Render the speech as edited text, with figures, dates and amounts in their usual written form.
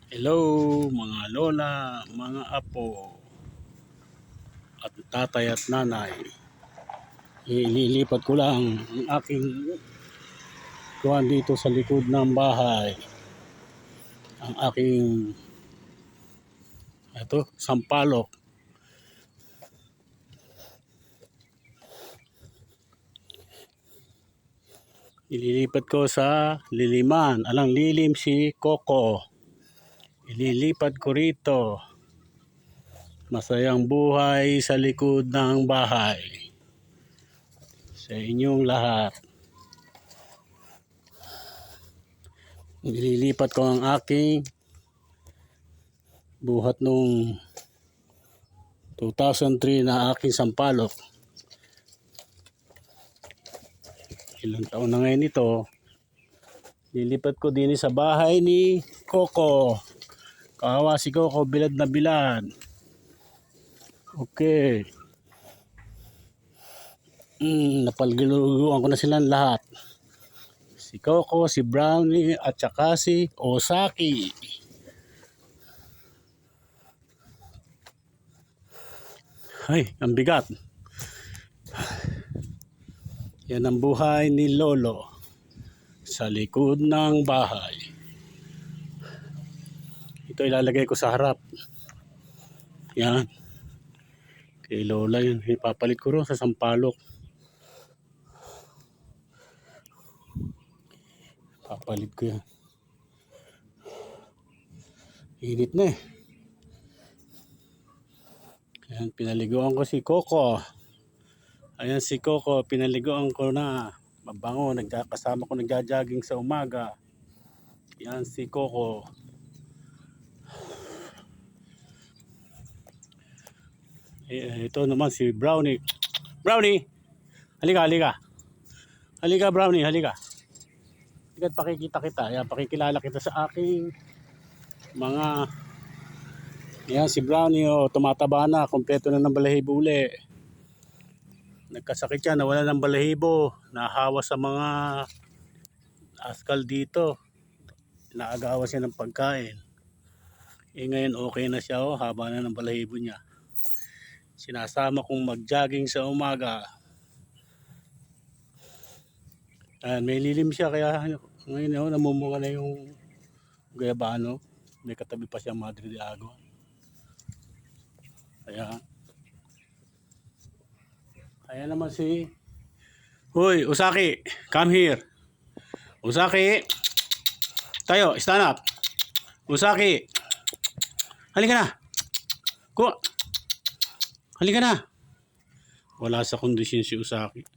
Hello mga lola, mga apo, at tatay at nanay. Ililipat ko lang ang aking kuwan dito sa likod ng bahay. Ang aking sampalok. Ililipat ko sa liliman. Alang lilim si Coco. Ililipat ko rito. Masayang buhay sa likod ng bahay. Sa inyong lahat. Ililipat ko ang aking buhat nung 2003 na aking sampalok. Ilang taon na ngayon ito. Lilipat ko din sa bahay ni Coco. Kawawa si Coco, bilad na bilad. Okay. Napalgiluguan ko na silang lahat. Si Coco, si Brownie, at saka si Osaki. Ay, ang bigat. Yan ang buhay ni Lolo sa likod ng bahay. Ito ilalagay ko sa harap. Yan. Kay Lola yun. Ipapalit ko rin sa sampalok. Papalit ko yan. Init na eh. Ayan, pinaliguan ko si Coco. Ayan si Coco, pinaliguan ko na. Mabango, kasama ko nagja-jogging sa umaga. Ayan si Coco. Ito naman si Brownie. Brownie! Halika, halika. Halika Brownie, halika. Halika, pakikita kita. Ayan, pakikilala kita sa aking mga... Ayan si Brownie, oh, tumataba na. Kompleto na ng balahibo uli. Nagkasakit siya, nawala ng balahibo. Nahawa sa mga askal dito. Naagawa siya ng pagkain. Ngayon okay na siya, oh, haba na ng balahibo niya. Sinasama kong mag-jogging sa umaga. May lilim siya kaya ngayon namumunga na yung guyabano. May katabi pa siya Madre de Agua. Ayan naman si... Hoy, Osaki, come here. Osaki, tayo, stand up. Osaki, halika na. Halika na. Wala sa kondisyon si Osaki.